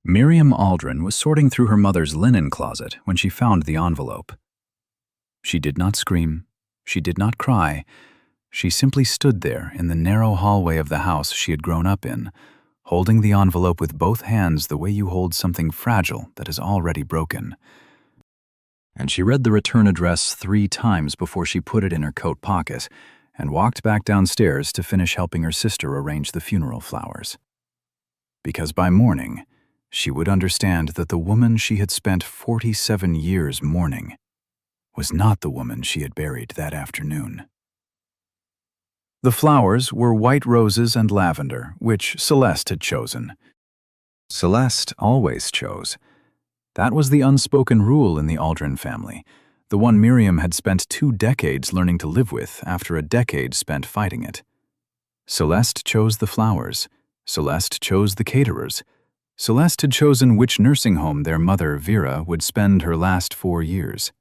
Miriam Aldrin was sorting through her mother's linen closet when she found the envelope. She did not scream. She did not cry. She simply stood there in the narrow hallway of the house she had grown up in, holding the envelope with both hands the way you hold something fragile that is already broken. And she read the return address 3 times before she put it in her coat pocket and walked back downstairs to finish helping her sister arrange the funeral flowers. Because by morning, she would understand that the woman she had spent 47 years mourning was not the woman she had buried that afternoon. The flowers were white roses and lavender, which Celeste had chosen. Celeste always chose. That was the unspoken rule in the Aldrin family, the one Miriam had spent 2 decades learning to live with after a decade spent fighting it. Celeste chose the flowers. Celeste chose the caterers. Celeste had chosen which nursing home their mother, Vera, would spend her last 4 years.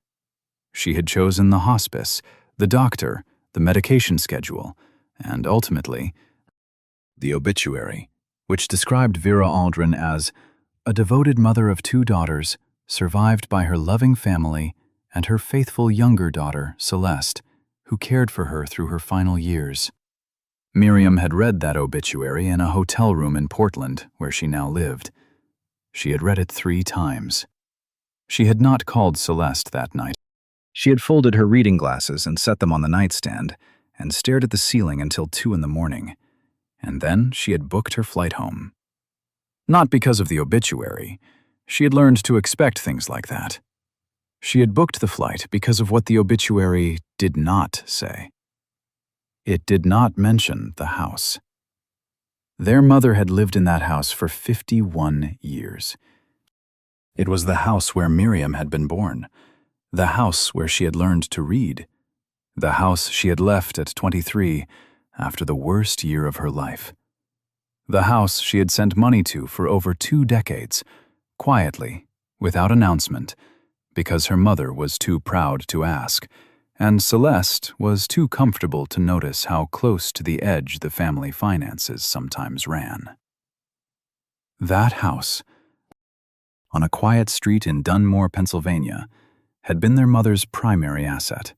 She had chosen the hospice, the doctor, the medication schedule, and ultimately, the obituary, which described Vera Aldrin as a devoted mother of 2 daughters, survived by her loving family and her faithful younger daughter, Celeste, who cared for her through her final years. Miriam had read that obituary in a hotel room in Portland, where she now lived. She had read it 3 times. She had not called Celeste that night. She had folded her reading glasses and set them on the nightstand and stared at the ceiling until 2 in the morning. And then she had booked her flight home. Not because of the obituary. She had learned to expect things like that. She had booked the flight because of what the obituary did not say. It did not mention the house. Their mother had lived in that house for 51 years. It was the house where Miriam had been born, the house where she had learned to read, the house she had left at 23 after the worst year of her life, the house she had sent money to for over 2 decades, quietly, without announcement, because her mother was too proud to ask, and Celeste was too comfortable to notice how close to the edge the family finances sometimes ran. That house, on a quiet street in Dunmore, Pennsylvania, had been their mother's primary asset.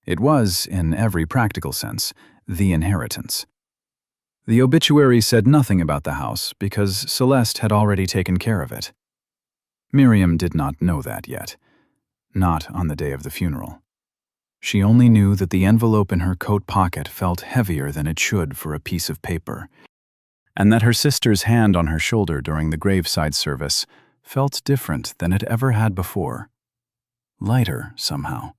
It was, in every practical sense, the inheritance. The obituary said nothing about the house because Celeste had already taken care of it. Miriam did not know that yet, not on the day of the funeral. She only knew that the envelope in her coat pocket felt heavier than it should for a piece of paper, and that her sister's hand on her shoulder during the graveside service felt different than it ever had before. Lighter, somehow.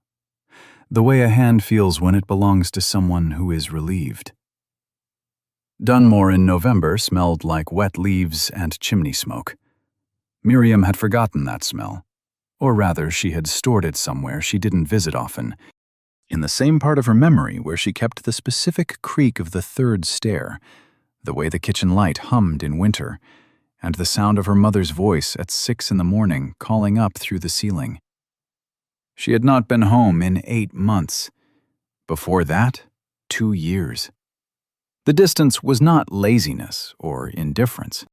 The way a hand feels when it belongs to someone who is relieved. Dunmore in November smelled like wet leaves and chimney smoke. Miriam had forgotten that smell, or rather she had stored it somewhere she didn't visit often, in the same part of her memory where she kept the specific creak of the 3rd stair, the way the kitchen light hummed in winter, and the sound of her mother's voice at 6 in the morning calling up through the ceiling. She had not been home in 8 months. Before that, 2 years. The distance was not laziness or indifference.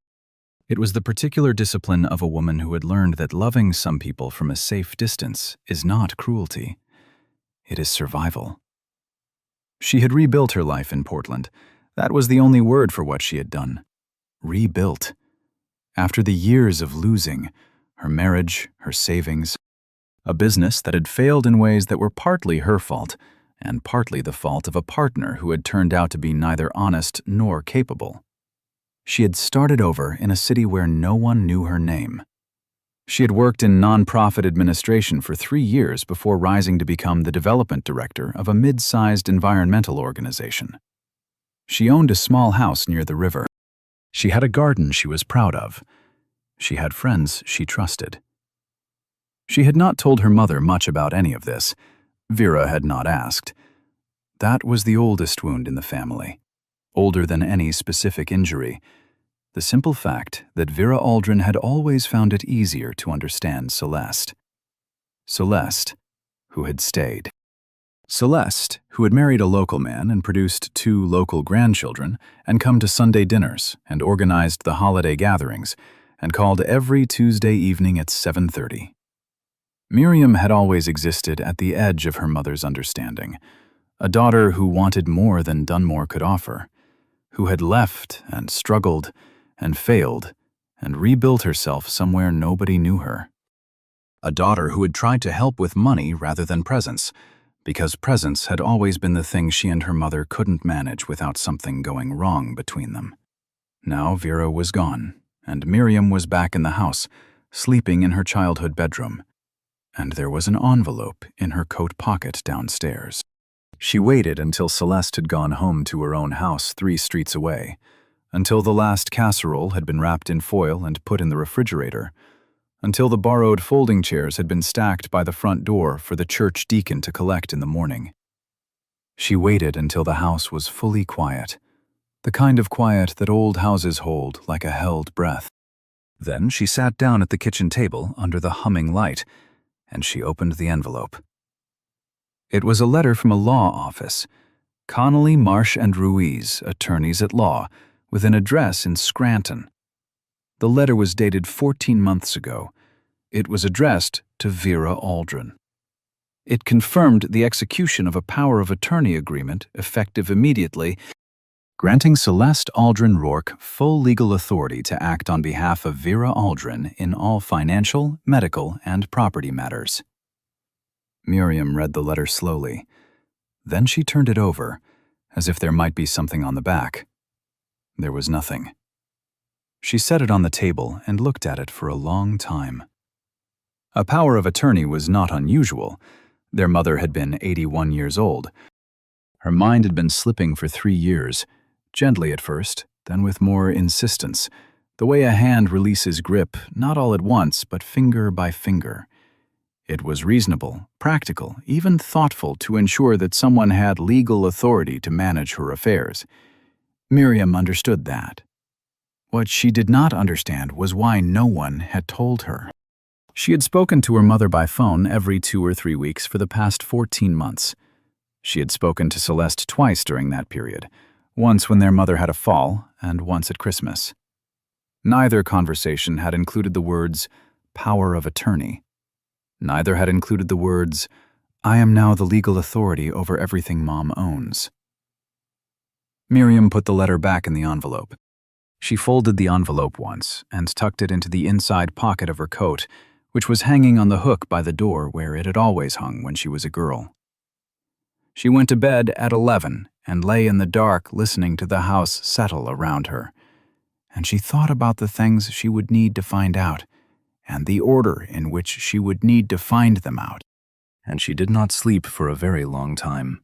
It was the particular discipline of a woman who had learned that loving some people from a safe distance is not cruelty. It is survival. She had rebuilt her life in Portland. That was the only word for what she had done. Rebuilt. After the years of losing, her marriage, her savings, a business that had failed in ways that were partly her fault, and partly the fault of a partner who had turned out to be neither honest nor capable. She had started over in a city where no one knew her name. She had worked in nonprofit administration for 3 years before rising to become the development director of a mid-sized environmental organization. She owned a small house near the river. She had a garden she was proud of. She had friends she trusted. She had not told her mother much about any of this. Vera had not asked. That was the oldest wound in the family, older than any specific injury. The simple fact that Vera Aldrin had always found it easier to understand Celeste. Celeste, who had stayed. Celeste, who had married a local man and produced 2 local grandchildren and come to Sunday dinners and organized the holiday gatherings, and called every Tuesday evening at 7:30. Miriam had always existed at the edge of her mother's understanding, a daughter who wanted more than Dunmore could offer, who had left and struggled and failed and rebuilt herself somewhere nobody knew her. A daughter who had tried to help with money rather than presence, because presence had always been the thing she and her mother couldn't manage without something going wrong between them. Now Vera was gone, and Miriam was back in the house, sleeping in her childhood bedroom, and there was an envelope in her coat pocket downstairs. She waited until Celeste had gone home to her own house 3 streets away, until the last casserole had been wrapped in foil and put in the refrigerator, until the borrowed folding chairs had been stacked by the front door for the church deacon to collect in the morning. She waited until the house was fully quiet, the kind of quiet that old houses hold like a held breath. Then she sat down at the kitchen table under the humming light, and she opened the envelope. It was a letter from a law office, Connolly, Marsh & Ruiz, attorneys at law, with an address in Scranton. The letter was dated 14 months ago. It was addressed to Vera Aldrin. It confirmed the execution of a power of attorney agreement, effective immediately, granting Celeste Aldrin Rourke full legal authority to act on behalf of Vera Aldrin in all financial, medical, and property matters. Miriam read the letter slowly. Then she turned it over, as if there might be something on the back. There was nothing. She set it on the table and looked at it for a long time. A power of attorney was not unusual. Their mother had been 81 years old. Her mind had been slipping for 3 years, gently at first, then with more insistence, the way a hand releases grip, not all at once, but finger by finger. It was reasonable, practical, even thoughtful to ensure that someone had legal authority to manage her affairs. Miriam understood that. What she did not understand was why no one had told her. She had spoken to her mother by phone every 2 or 3 weeks for the past 14 months. She had spoken to Celeste twice during that period, once when their mother had a fall, and once at Christmas. Neither conversation had included the words, power of attorney. Neither had included the words, I am now the legal authority over everything Mom owns. Miriam put the letter back in the envelope. She folded the envelope once and tucked it into the inside pocket of her coat, which was hanging on the hook by the door where it had always hung when she was a girl. She went to bed at 11 and lay in the dark listening to the house settle around her. And she thought about the things she would need to find out, and the order in which she would need to find them out. And she did not sleep for a very long time.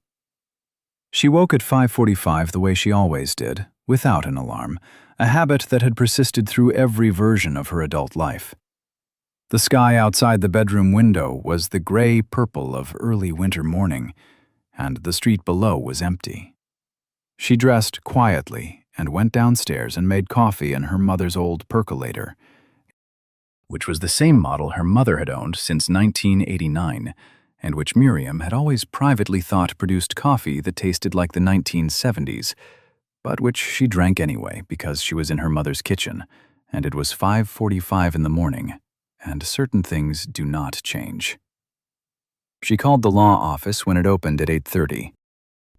She woke at 5:45 the way she always did, without an alarm, a habit that had persisted through every version of her adult life. The sky outside the bedroom window was the gray-purple of early winter morning, and the street below was empty. She dressed quietly and went downstairs and made coffee in her mother's old percolator, which was the same model her mother had owned since 1989, and which Miriam had always privately thought produced coffee that tasted like the 1970s, but which she drank anyway because she was in her mother's kitchen, and it was 5:45 in the morning, and certain things do not change. She called the law office when it opened at 8:30.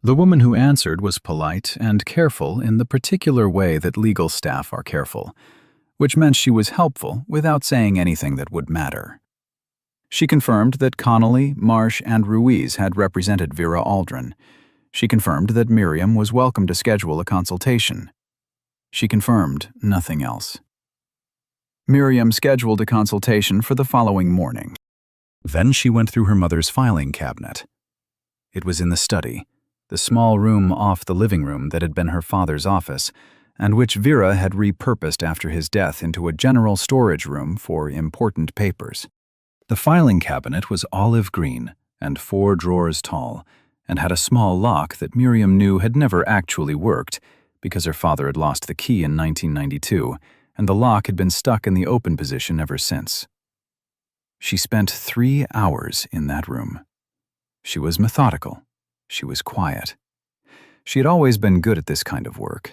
The woman who answered was polite and careful in the particular way that legal staff are careful, which meant she was helpful without saying anything that would matter. She confirmed that Connolly, Marsh, and Ruiz had represented Vera Aldrin. She confirmed that Miriam was welcome to schedule a consultation. She confirmed nothing else. Miriam scheduled a consultation for the following morning. Then she went through her mother's filing cabinet. It was in the study, the small room off the living room that had been her father's office, and which Vera had repurposed after his death into a general storage room for important papers. The filing cabinet was olive green and 4 drawers tall, and had a small lock that Miriam knew had never actually worked because her father had lost the key in 1992, and the lock had been stuck in the open position ever since. She spent 3 hours in that room. She was methodical. She was quiet. She had always been good at this kind of work.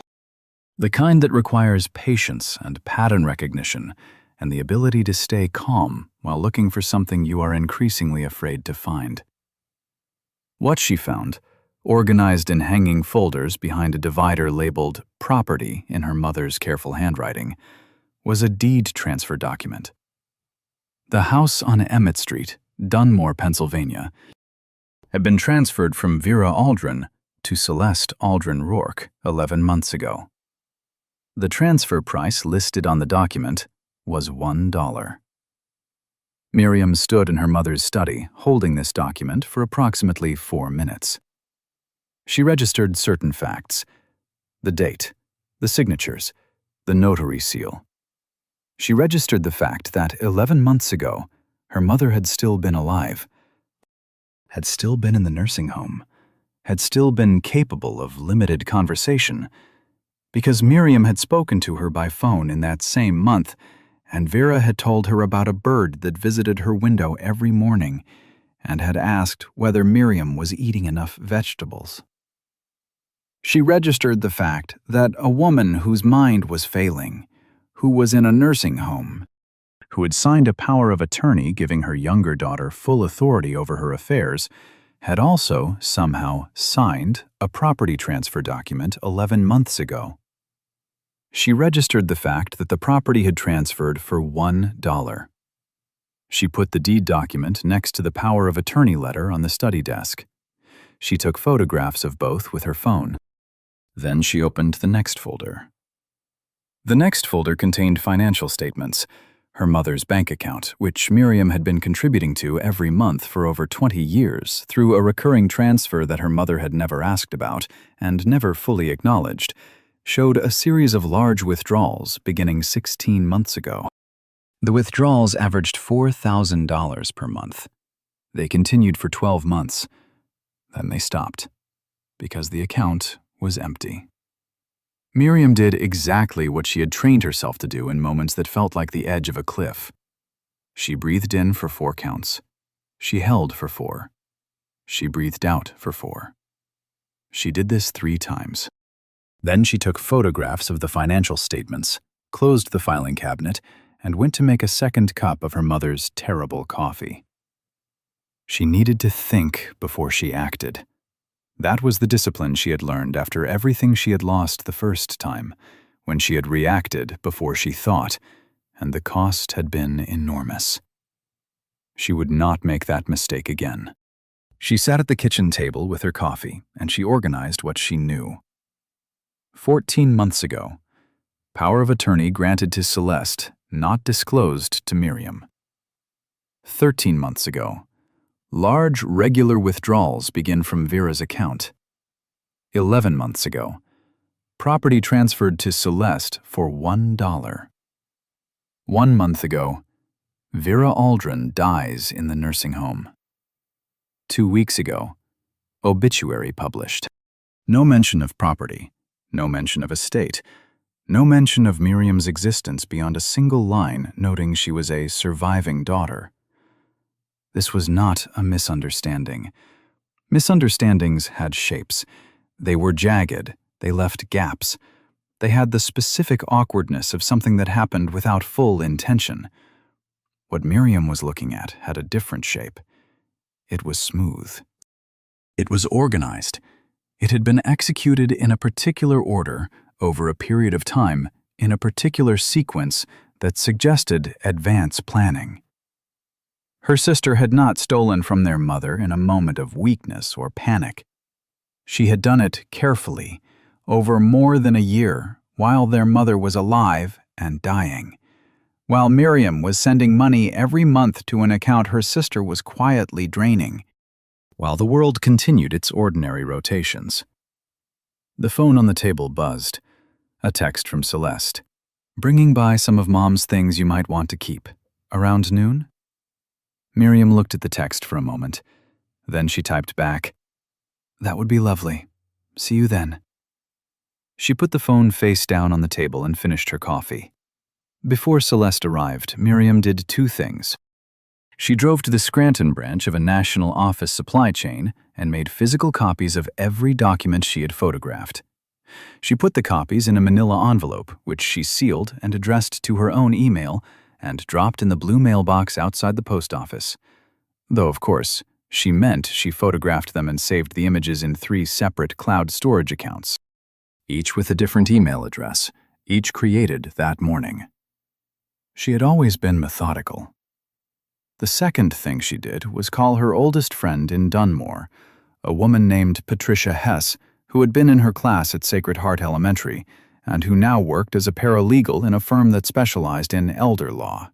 The kind that requires patience and pattern recognition and the ability to stay calm while looking for something you are increasingly afraid to find. What she found, organized in hanging folders behind a divider labeled "Property" in her mother's careful handwriting, was a deed transfer document. The house on Emmett Street, Dunmore, Pennsylvania, had been transferred from Vera Aldrin to Celeste Aldrin Rourke 11 months ago. The transfer price listed on the document was $1. Miriam stood in her mother's study, holding this document for approximately 4 minutes. She registered certain facts: the date, the signatures, the notary seal. She registered the fact that 11 months ago, her mother had still been alive, had still been in the nursing home, had still been capable of limited conversation, because Miriam had spoken to her by phone in that same month, and Vera had told her about a bird that visited her window every morning and had asked whether Miriam was eating enough vegetables. She registered the fact that a woman whose mind was failing, who was in a nursing home, who had signed a power of attorney giving her younger daughter full authority over her affairs, had also somehow signed a property transfer document 11 months ago. She registered the fact that the property had transferred for $1. She put the deed document next to the power of attorney letter on the study desk. She took photographs of both with her phone. Then she opened the next folder. The next folder contained financial statements, her mother's bank account, which Miriam had been contributing to every month for over 20 years through a recurring transfer that her mother had never asked about and never fully acknowledged, showed a series of large withdrawals beginning 16 months ago. The withdrawals averaged $4,000 per month. They continued for 12 months. Then they stopped, because the account was empty. Miriam did exactly what she had trained herself to do in moments that felt like the edge of a cliff. She breathed in for 4 counts. She held for 4. She breathed out for 4. She did this 3 times. Then she took photographs of the financial statements, closed the filing cabinet, and went to make a second cup of her mother's terrible coffee. She needed to think before she acted. That was the discipline she had learned after everything she had lost the first time, when she had reacted before she thought, and the cost had been enormous. She would not make that mistake again. She sat at the kitchen table with her coffee, and she organized what she knew. 14 months ago, power of attorney granted to Celeste, not disclosed to Miriam. 13 months ago, large regular withdrawals begin from Vera's account. 11 months ago, property transferred to Celeste for $1. 1 month ago, Vera Aldrin dies in the nursing home. 2 weeks ago, obituary published. No mention of property, no mention of estate, no mention of Miriam's existence beyond a single line noting she was a surviving daughter. This was not a misunderstanding. Misunderstandings had shapes. They were jagged. They left gaps. They had the specific awkwardness of something that happened without full intention. What Miriam was looking at had a different shape. It was smooth. It was organized. It had been executed in a particular order, over a period of time, in a particular sequence that suggested advance planning. Her sister had not stolen from their mother in a moment of weakness or panic. She had done it carefully, over more than a year, while their mother was alive and dying, while Miriam was sending money every month to an account her sister was quietly draining, while the world continued its ordinary rotations. The phone on the table buzzed. A text from Celeste. "Bringing by some of Mom's things you might want to keep. Around noon?" Miriam looked at the text for a moment. Then she typed back, "That would be lovely. See you then." She put the phone face down on the table and finished her coffee. Before Celeste arrived, Miriam did 2 things. She drove to the Scranton branch of a national office supply chain and made physical copies of every document she had photographed. She put the copies in a manila envelope, which she sealed and addressed to her own email and dropped in the blue mailbox outside the post office. Though, of course, she meant she photographed them and saved the images in 3 separate cloud storage accounts, each with a different email address, each created that morning. She had always been methodical. The second thing she did was call her oldest friend in Dunmore, a woman named Patricia Hess, who had been in her class at Sacred Heart Elementary and who now worked as a paralegal in a firm that specialized in elder law.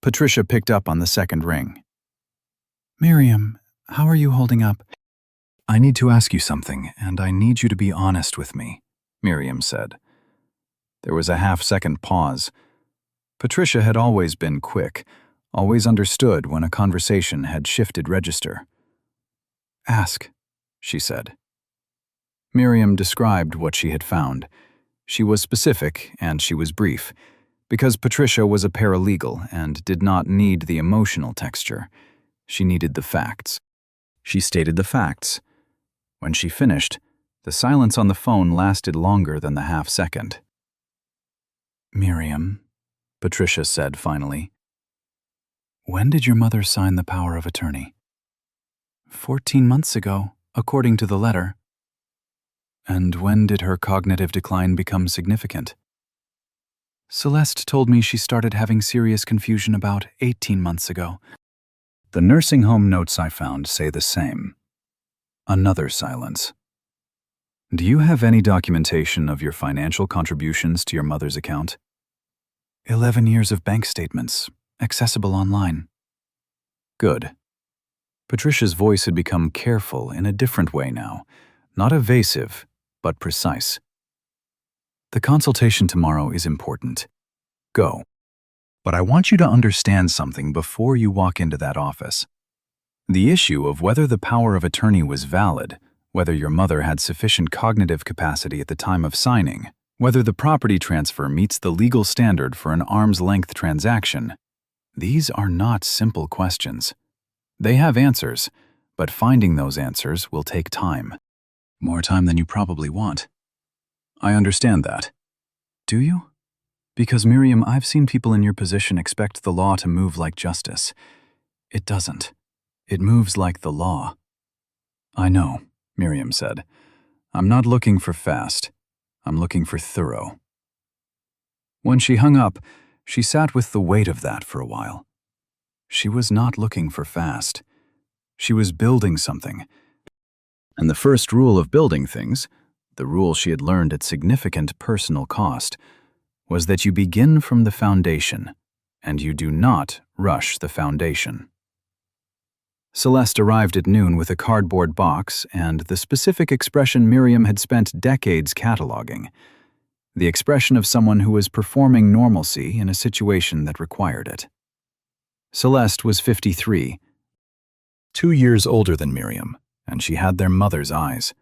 Patricia picked up on the second ring. "Miriam, how are you holding up?" "I need to ask you something, and I need you to be honest with me," Miriam said. There was a half-second pause. Patricia had always been quick, always understood when a conversation had shifted register. "Ask," she said. Miriam described what she had found. She was specific and she was brief, because Patricia was a paralegal and did not need the emotional texture. She needed the facts. She stated the facts. When she finished, the silence on the phone lasted longer than the half-second. "Miriam," Patricia said finally, "when did your mother sign the power of attorney?" 14 months ago, according to the letter." "And when did her cognitive decline become significant?" "Celeste told me she started having serious confusion about 18 months ago." The nursing home notes I found say the same. Another silence. "Do you have any documentation of your financial contributions to your mother's account?" 11 years of bank statements, accessible online." Good. Patricia's voice had become careful in a different way now, not evasive, but precise. "The consultation tomorrow is important. Go. But I want you to understand something before you walk into that office. The issue of whether the power of attorney was valid, whether your mother had sufficient cognitive capacity at the time of signing, whether the property transfer meets the legal standard for an arm's-length transaction, these are not simple questions. They have answers, but finding those answers will take time. More time than you probably want. I understand that. Do you? Because, Miriam, I've seen people in your position expect the law to move like justice. It doesn't. It moves like the law." "I know," Miriam said. "I'm not looking for fast. I'm looking for thorough." When she hung up, she sat with the weight of that for a while. She was not looking for fast. She was building something. And the first rule of building things, the rule she had learned at significant personal cost, was that you begin from the foundation, and you do not rush the foundation. Celeste arrived at noon with a cardboard box and the specific expression Miriam had spent decades cataloging, the expression of someone who was performing normalcy in a situation that required it. Celeste was 53, 2 years older than Miriam, and she had their mother's eyes,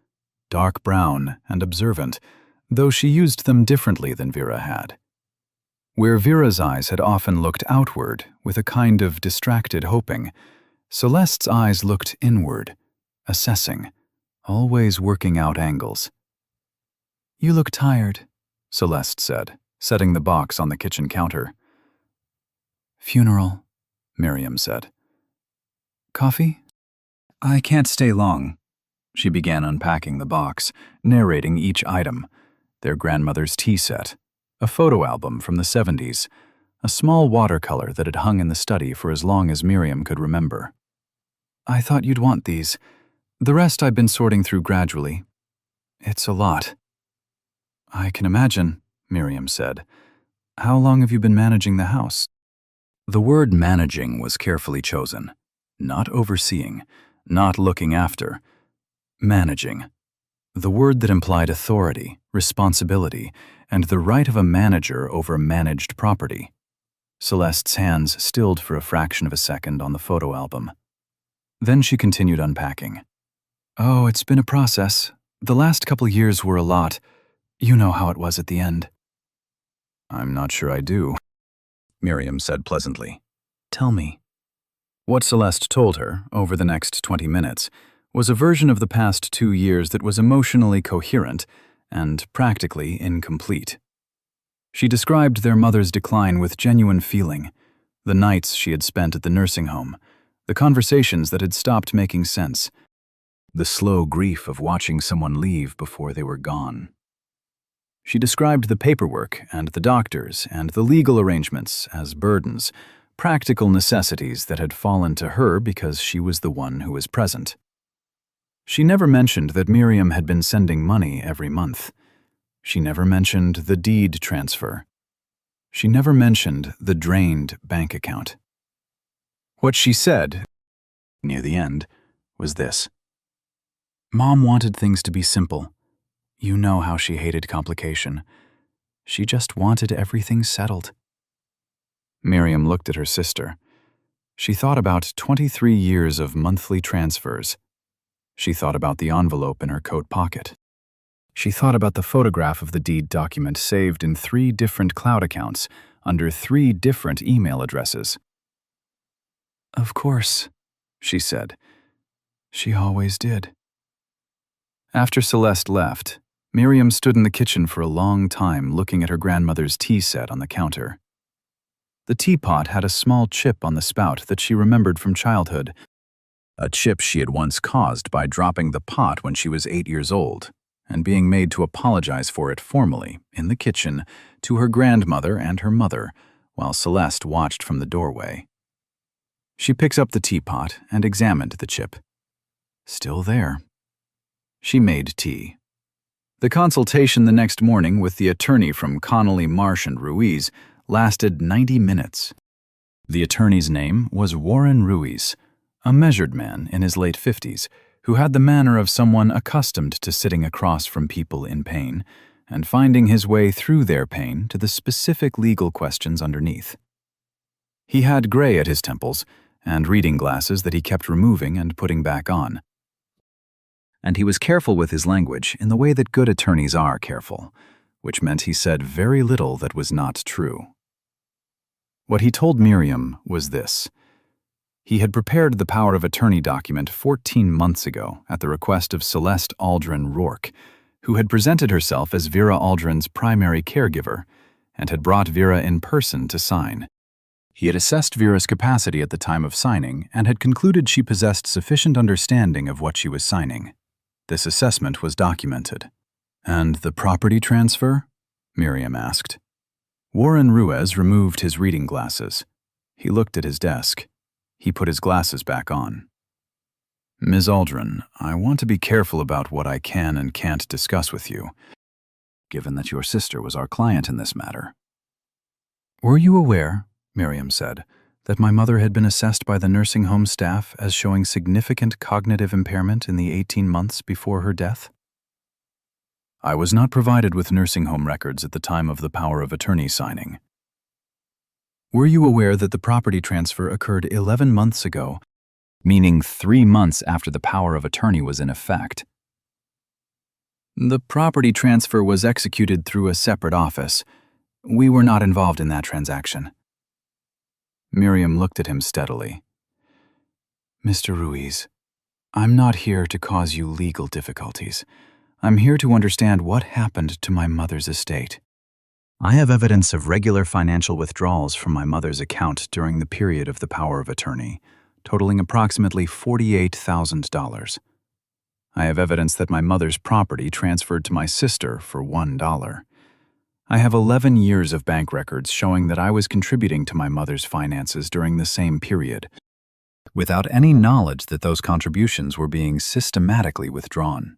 dark brown and observant, though she used them differently than Vera had. Where Vera's eyes had often looked outward with a kind of distracted hoping, Celeste's eyes looked inward, assessing, always working out angles. "You look tired," Celeste said, setting the box on the kitchen counter. "Funeral," Miriam said. "Coffee?" "I can't stay long." She began unpacking the box, narrating each item: their grandmother's tea set, a photo album from the 70s, a small watercolor that had hung in the study for as long as Miriam could remember. "I thought you'd want these. The rest I've been sorting through gradually. It's a lot." "I can imagine," Miriam said. "How long have you been managing the house?" The word managing was carefully chosen. Not overseeing, not looking after. Managing. The word that implied authority, responsibility, and the right of a manager over managed property. Celeste's hands stilled for a fraction of a second on the photo album. Then she continued unpacking. "Oh, it's been a process. The last couple years were a lot. You know how it was at the end." "I'm not sure I do," Miriam said pleasantly. "Tell me." What Celeste told her, over the next 20 minutes, was a version of the past 2 years that was emotionally coherent and practically incomplete. She described their mother's decline with genuine feeling, the nights she had spent at the nursing home, the conversations that had stopped making sense, the slow grief of watching someone leave before they were gone. She described the paperwork and the doctors and the legal arrangements as burdens, practical necessities that had fallen to her because she was the one who was present. She never mentioned that Miriam had been sending money every month. She never mentioned the deed transfer. She never mentioned the drained bank account. What she said, near the end, was this: "Mom wanted things to be simple. You know how she hated complication. She just wanted everything settled." Miriam looked at her sister. She thought about 23 years of monthly transfers. She thought about the envelope in her coat pocket. She thought about the photograph of the deed document saved in 3 different cloud accounts under 3 different email addresses. "Of course," she said. "She always did." After Celeste left, Miriam stood in the kitchen for a long time looking at her grandmother's tea set on the counter. The teapot had a small chip on the spout that she remembered from childhood, a chip she had once caused by dropping the pot when she was 8 years old, and being made to apologize for it formally, in the kitchen, to her grandmother and her mother, while Celeste watched from the doorway. She picked up the teapot and examined the chip. Still there. She made tea. The consultation the next morning with the attorney from Connolly, Marsh & Ruiz lasted 90 minutes. The attorney's name was Warren Ruiz, a measured man in his late 50s, who had the manner of someone accustomed to sitting across from people in pain and finding his way through their pain to the specific legal questions underneath. He had gray at his temples and reading glasses that he kept removing and putting back on. And he was careful with his language in the way that good attorneys are careful, which meant he said very little that was not true. What he told Miriam was this: he had prepared the power of attorney document 14 months ago at the request of Celeste Aldrin Rourke, who had presented herself as Vera Aldrin's primary caregiver and had brought Vera in person to sign. He had assessed Vera's capacity at the time of signing and had concluded she possessed sufficient understanding of what she was signing. This assessment was documented. "And the property transfer?" Miriam asked. Warren Ruiz removed his reading glasses. He looked at his desk. He put his glasses back on. "Ms. Aldrin, I want to be careful about what I can and can't discuss with you, given that your sister was our client in this matter." "Were you aware," Miriam said, "that my mother had been assessed by the nursing home staff as showing significant cognitive impairment in the 18 months before her death?" "I was not provided with nursing home records at the time of the power of attorney signing." "Were you aware that the property transfer occurred 11 months ago, meaning 3 months after the power of attorney was in effect?" "The property transfer was executed through a separate office. We were not involved in that transaction." Miriam looked at him steadily. "Mr. Ruiz, I'm not here to cause you legal difficulties. I'm here to understand what happened to my mother's estate. I have evidence of regular financial withdrawals from my mother's account during the period of the power of attorney, totaling approximately $48,000. I have evidence that my mother's property transferred to my sister for $1. I have 11 years of bank records showing that I was contributing to my mother's finances during the same period, without any knowledge that those contributions were being systematically withdrawn."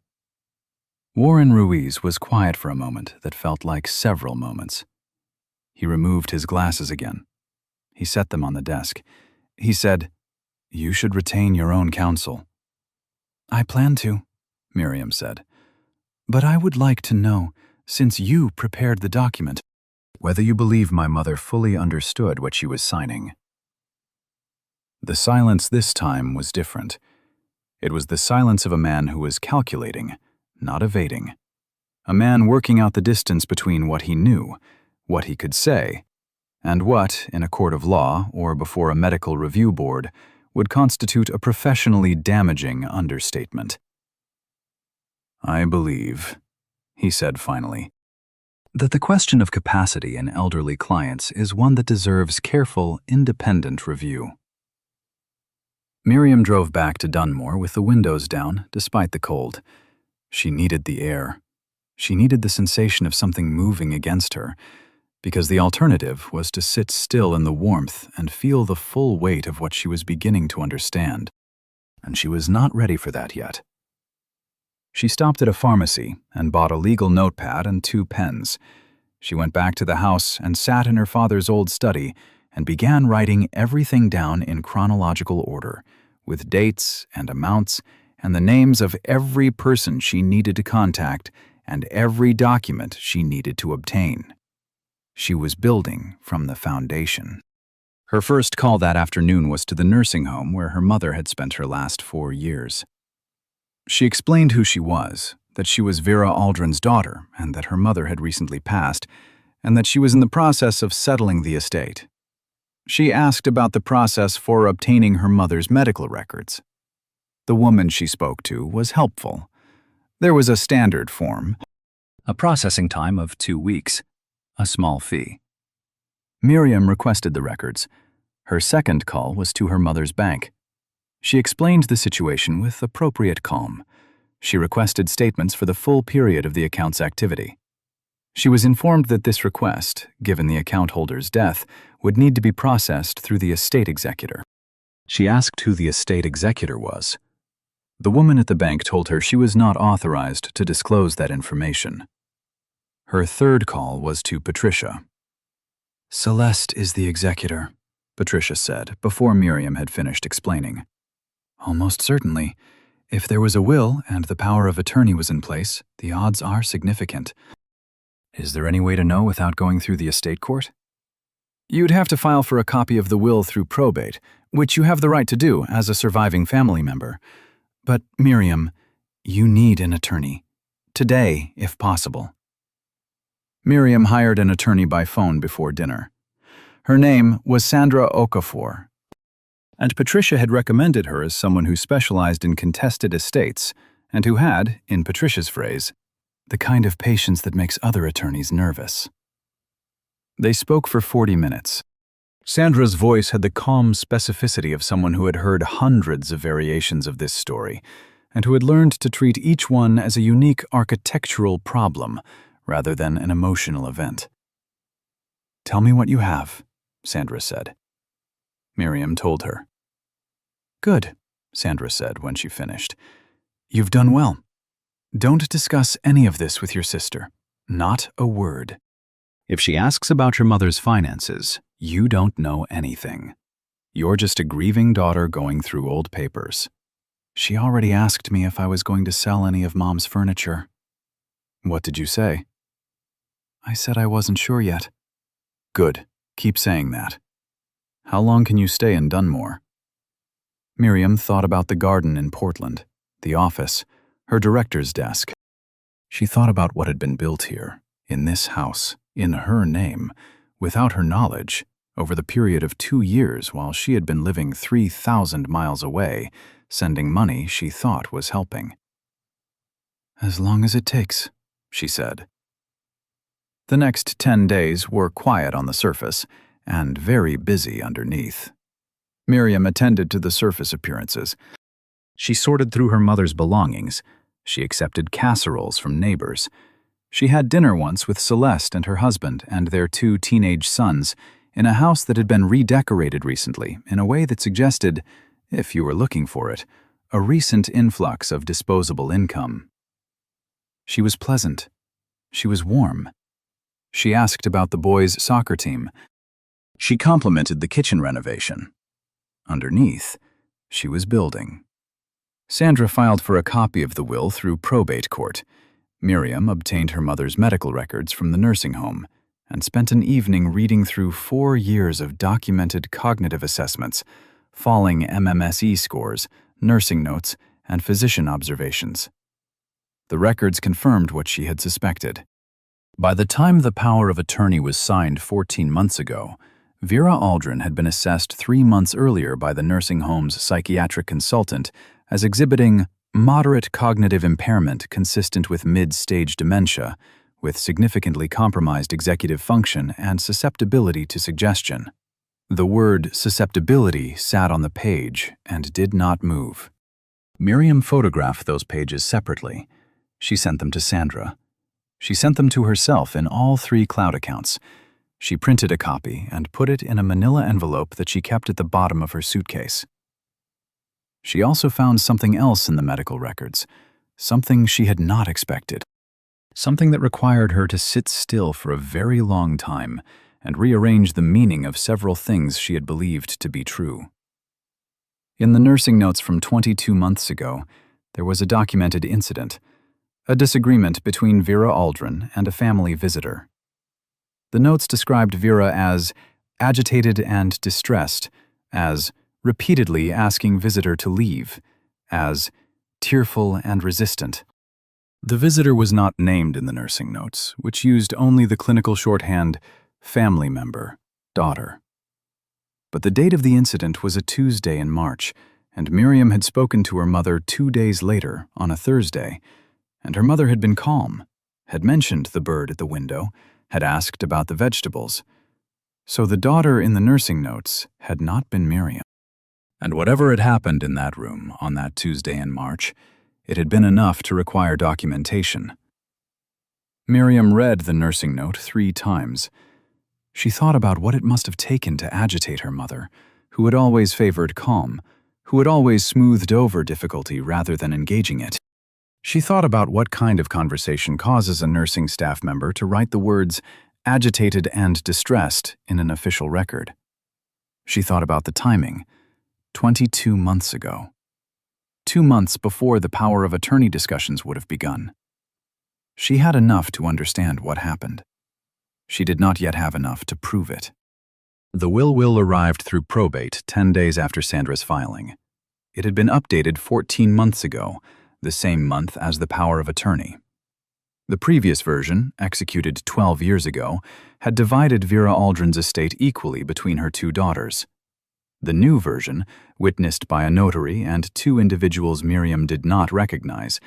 Warren Ruiz was quiet for a moment that felt like several moments. He removed his glasses again. He set them on the desk. He said, "You should retain your own counsel." "I plan to," Miriam said. "But I would like to know, since you prepared the document, whether you believe my mother fully understood what she was signing." The silence this time was different. It was the silence of a man who was calculating, not evading. A man working out the distance between what he knew, what he could say, and what, in a court of law or before a medical review board, would constitute a professionally damaging understatement. "I believe," he said finally, "that the question of capacity in elderly clients is one that deserves careful, independent review." Miriam drove back to Dunmore with the windows down, despite the cold. She needed the air. She needed the sensation of something moving against her, because the alternative was to sit still in the warmth and feel the full weight of what she was beginning to understand. And she was not ready for that yet. She stopped at a pharmacy and bought a legal notepad and 2 pens. She went back to the house and sat in her father's old study and began writing everything down in chronological order, with dates and amounts and the names of every person she needed to contact and every document she needed to obtain. She was building from the foundation. Her first call that afternoon was to the nursing home where her mother had spent her last 4 years. She explained who she was, that she was Vera Aldrin's daughter and that her mother had recently passed, and that she was in the process of settling the estate. She asked about the process for obtaining her mother's medical records. The woman she spoke to was helpful. There was a standard form, a processing time of 2 weeks, a small fee. Miriam requested the records. Her second call was to her mother's bank. She explained the situation with appropriate calm. She requested statements for the full period of the account's activity. She was informed that this request, given the account holder's death, would need to be processed through the estate executor. She asked who the estate executor was. The woman at the bank told her she was not authorized to disclose that information. Her third call was to Patricia. "Celeste is the executor," Patricia said, before Miriam had finished explaining. "Almost certainly. If there was a will and the power of attorney was in place, the odds are significant." "Is there any way to know without going through the estate court?" "You'd have to file for a copy of the will through probate, which you have the right to do as a surviving family member. But, Miriam, you need an attorney. Today, if possible." Miriam hired an attorney by phone before dinner. Her name was Sandra Okafor, and Patricia had recommended her as someone who specialized in contested estates and who had, in Patricia's phrase, the kind of patience that makes other attorneys nervous. They spoke for 40 minutes. Sandra's voice had the calm specificity of someone who had heard hundreds of variations of this story and who had learned to treat each one as a unique architectural problem rather than an emotional event. "Tell me what you have," Sandra said. Miriam told her. "Good," Sandra said when she finished. "You've done well. Don't discuss any of this with your sister. Not a word. If she asks about your mother's finances, you don't know anything. You're just a grieving daughter going through old papers. She already asked me if I was going to sell any of Mom's furniture." "What did you say?" "I said I wasn't sure yet." "Good. Keep saying that. How long can you stay in Dunmore?" Miriam thought about the garden in Portland, the office, her director's desk. She thought about what had been built here, in this house, in her name, without her knowledge, over the period of 2 years while she had been living 3,000 miles away, sending money she thought was helping. "As long as it takes," she said. The next 10 days were quiet on the surface and very busy underneath. Miriam attended to the surface appearances. She sorted through her mother's belongings. She accepted casseroles from neighbors. She had dinner once with Celeste and her husband and their 2 teenage sons in a house that had been redecorated recently in a way that suggested, if you were looking for it, a recent influx of disposable income. She was pleasant. She was warm. She asked about the boys' soccer team. She complimented the kitchen renovation. Underneath, she was building. Sandra filed for a copy of the will through probate court. Miriam obtained her mother's medical records from the nursing home and spent an evening reading through 4 years of documented cognitive assessments, falling MMSE scores, nursing notes, and physician observations. The records confirmed what she had suspected. By the time the power of attorney was signed 14 months ago, Vera Aldrin had been assessed 3 months earlier by the nursing home's psychiatric consultant as exhibiting moderate cognitive impairment consistent with mid-stage dementia, with significantly compromised executive function and susceptibility to suggestion. The word susceptibility sat on the page and did not move. Miriam photographed those pages separately. She sent them to Sandra. She sent them to herself in all 3 cloud accounts. She printed a copy and put it in a manila envelope that she kept at the bottom of her suitcase. She also found something else in the medical records, something she had not expected, something that required her to sit still for a very long time and rearrange the meaning of several things she had believed to be true. In the nursing notes from 22 months ago, there was a documented incident, a disagreement between Vera Aldrin and a family visitor. The notes described Vera as agitated and distressed, as repeatedly asking visitor to leave, as tearful and resistant. The visitor was not named in the nursing notes, which used only the clinical shorthand family member, daughter. But the date of the incident was a Tuesday in March, and Miriam had spoken to her mother 2 days later, on a Thursday, and her mother had been calm, had mentioned the bird at the window, had asked about the vegetables. So the daughter in the nursing notes had not been Miriam. And whatever had happened in that room on that Tuesday in March, it had been enough to require documentation. Miriam read the nursing note 3 times. She thought about what it must have taken to agitate her mother, who had always favored calm, who had always smoothed over difficulty rather than engaging it. She thought about what kind of conversation causes a nursing staff member to write the words agitated and distressed in an official record. She thought about the timing, 22 months ago. 2 months before the power of attorney discussions would have begun. She had enough to understand what happened. She did not yet have enough to prove it. The will arrived through probate 10 days after Sandra's filing. It had been updated 14 months ago, the same month as the power of attorney. The previous version, executed 12 years ago, had divided Vera Aldrin's estate equally between her 2 daughters. The new version, witnessed by a notary and 2 individuals Miriam did not recognize,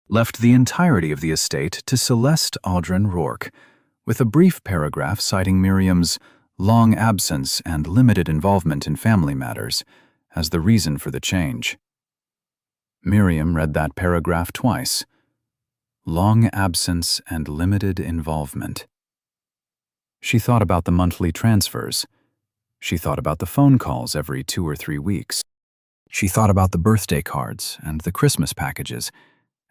left the entirety of the estate to Celeste Aldrin Rourke, with a brief paragraph citing Miriam's long absence and limited involvement in family matters as the reason for the change. Miriam read that paragraph twice. Long absence and limited involvement. She thought about the monthly transfers. She thought about the phone calls every 2 or 3 weeks. She thought about the birthday cards and the Christmas packages,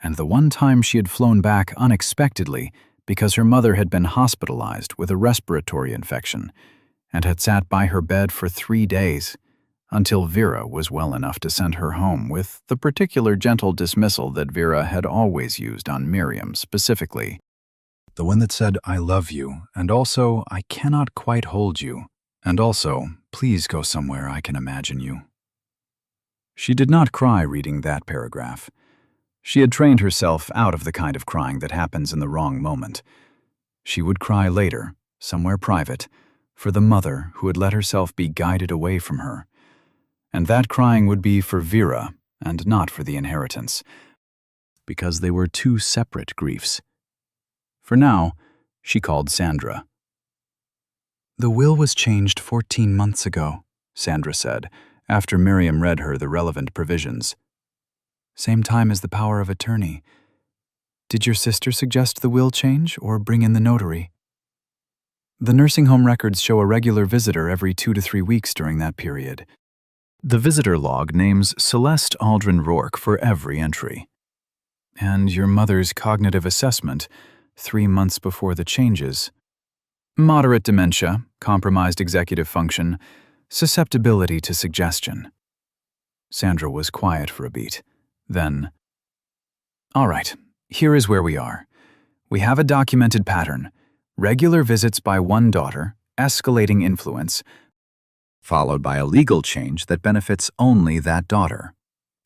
and the one time she had flown back unexpectedly because her mother had been hospitalized with a respiratory infection and had sat by her bed for 3 days until Vera was well enough to send her home with the particular gentle dismissal that Vera had always used on Miriam specifically. The one that said, "I love you," and also, "I cannot quite hold you," and also, "Please go somewhere I can imagine you." She did not cry reading that paragraph. She had trained herself out of the kind of crying that happens in the wrong moment. She would cry later, somewhere private, for the mother who had let herself be guided away from her. And that crying would be for Vera and not for the inheritance, because they were 2 separate griefs. For now, she called Sandra. "The will was changed 14 months ago," Sandra said, after Miriam read her the relevant provisions. "Same time as the power of attorney. Did your sister suggest the will change or bring in the notary?" The nursing home records show a regular visitor every 2 to 3 weeks during that period. The visitor log names Celeste Aldrin Rourke for every entry. And your mother's cognitive assessment, 3 months before the changes. Moderate dementia, compromised executive function, susceptibility to suggestion. Sandra was quiet for a beat. Then, "All right, here is where we are. We have a documented pattern. Regular visits by one daughter, escalating influence, followed by a legal change that benefits only that daughter,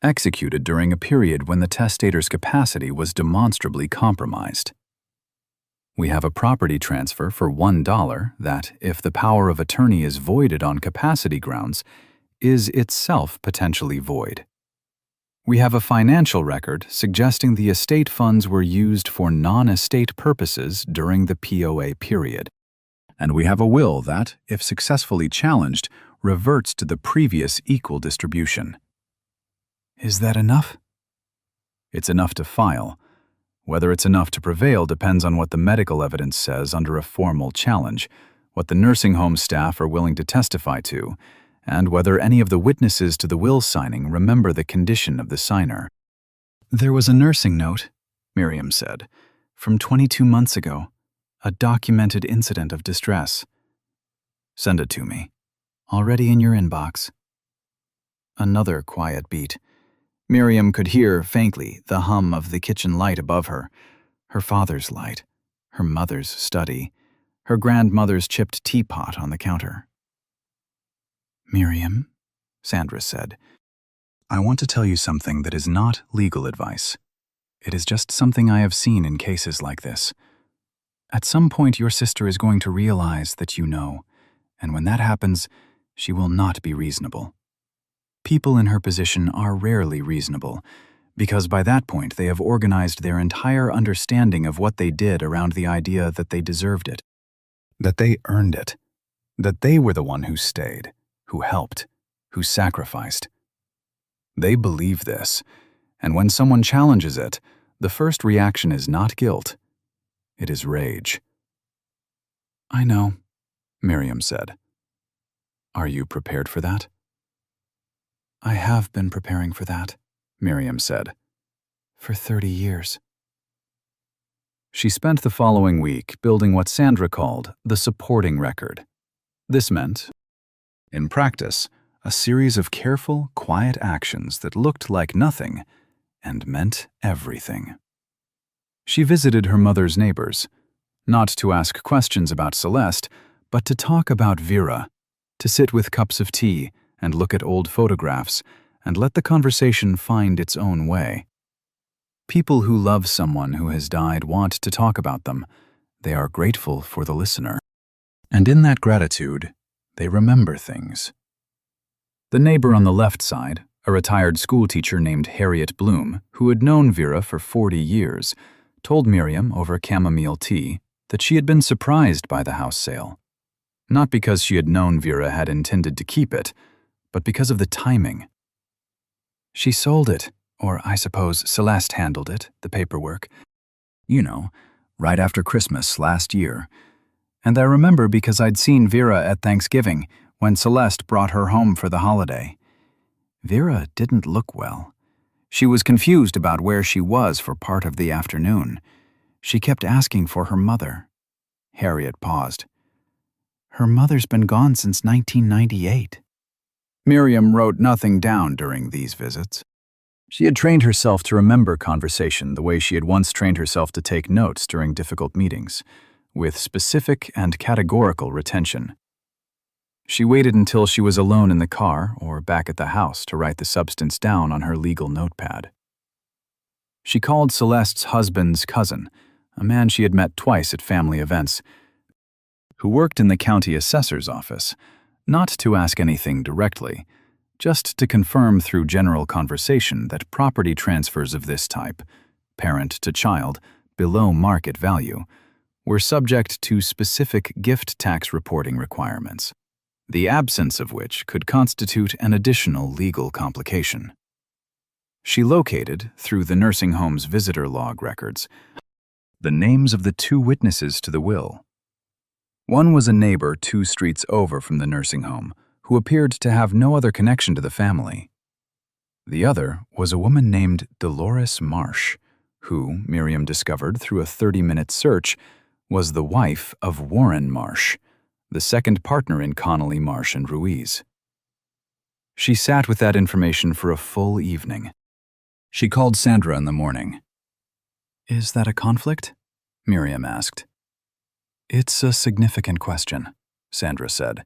executed during a period when the testator's capacity was demonstrably compromised. We have a property transfer for $1 that, if the power of attorney is voided on capacity grounds, is itself potentially void. We have a financial record suggesting the estate funds were used for non-estate purposes during the POA period. And we have a will that, if successfully challenged, reverts to the previous equal distribution. Is that enough? It's enough to file. Whether it's enough to prevail depends on what the medical evidence says under a formal challenge, what the nursing home staff are willing to testify to, and whether any of the witnesses to the will signing remember the condition of the signer. There was a nursing note, Miriam said, from 22 months ago, a documented incident of distress. Send it to me. Already in your inbox. Another quiet beat. Miriam could hear, faintly, the hum of the kitchen light above her. Her father's light, her mother's study, her grandmother's chipped teapot on the counter. Miriam, Sandra said, I want to tell you something that is not legal advice. It is just something I have seen in cases like this. At some point, your sister is going to realize that you know, and when that happens, she will not be reasonable. People in her position are rarely reasonable, because by that point they have organized their entire understanding of what they did around the idea that they deserved it, that they earned it, that they were the one who stayed, who helped, who sacrificed. They believe this, and when someone challenges it, the first reaction is not guilt. It is rage. I know, Miriam said. Are you prepared for that? I have been preparing for that, Miriam said, for 30 years. She spent the following week building what Sandra called the supporting record. This meant, in practice, a series of careful, quiet actions that looked like nothing and meant everything. She visited her mother's neighbors, not to ask questions about Celeste, but to talk about Vera, to sit with cups of tea and look at old photographs and let the conversation find its own way. People who love someone who has died want to talk about them. They are grateful for the listener. And in that gratitude, they remember things. The neighbor on the left side, a retired schoolteacher named Harriet Bloom, who had known Vera for 40 years, told Miriam over chamomile tea that she had been surprised by the house sale. Not because she had known Vera had intended to keep it, but because of the timing. She sold it, or I suppose Celeste handled it, the paperwork. You know, right after Christmas last year. And I remember because I'd seen Vera at Thanksgiving when Celeste brought her home for the holiday. Vera didn't look well. She was confused about where she was for part of the afternoon. She kept asking for her mother. Harriet paused. Her mother's been gone since 1998. Miriam wrote nothing down during these visits. She had trained herself to remember conversation the way she had once trained herself to take notes during difficult meetings, with specific and categorical retention. She waited until she was alone in the car or back at the house to write the substance down on her legal notepad. She called Celeste's husband's cousin, a man she had met twice at family events, who worked in the county assessor's office, not to ask anything directly, just to confirm through general conversation that property transfers of this type, parent to child, below market value, were subject to specific gift tax reporting requirements, the absence of which could constitute an additional legal complication. She located, through the nursing home's visitor log records, the names of the two witnesses to the will. One was a neighbor 2 streets over from the nursing home, who appeared to have no other connection to the family. The other was a woman named Dolores Marsh, who, Miriam discovered through a 30-minute search, was the wife of Warren Marsh, the second partner in Connolly, Marsh and Ruiz. She sat with that information for a full evening. She called Sandra in the morning. "Is that a conflict?" Miriam asked. "It's a significant question," Sandra said.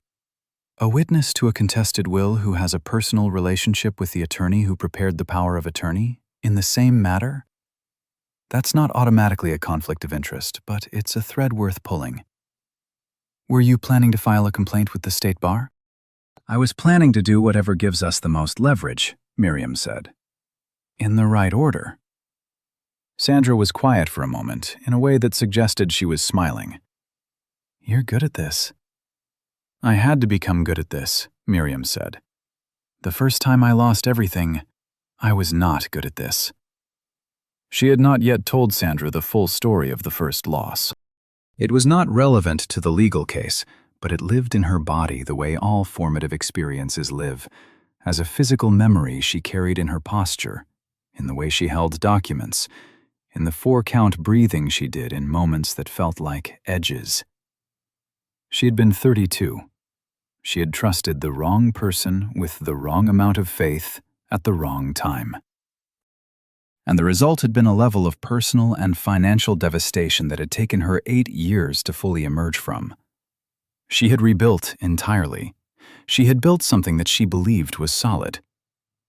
"A witness to a contested will who has a personal relationship with the attorney who prepared the power of attorney in the same matter? That's not automatically a conflict of interest, but it's a thread worth pulling. Were you planning to file a complaint with the state bar?" "I was planning to do whatever gives us the most leverage," Miriam said. In the right order. Sandra was quiet for a moment, in a way that suggested she was smiling. You're good at this. I had to become good at this, Miriam said. The first time I lost everything, I was not good at this. She had not yet told Sandra the full story of the first loss. It was not relevant to the legal case, but it lived in her body the way all formative experiences live, as a physical memory she carried in her posture, in the way she held documents, in the 4-count breathing she did in moments that felt like edges. She had been 32. She had trusted the wrong person with the wrong amount of faith at the wrong time. And the result had been a level of personal and financial devastation that had taken her 8 years to fully emerge from. She had rebuilt entirely. She had built something that she believed was solid.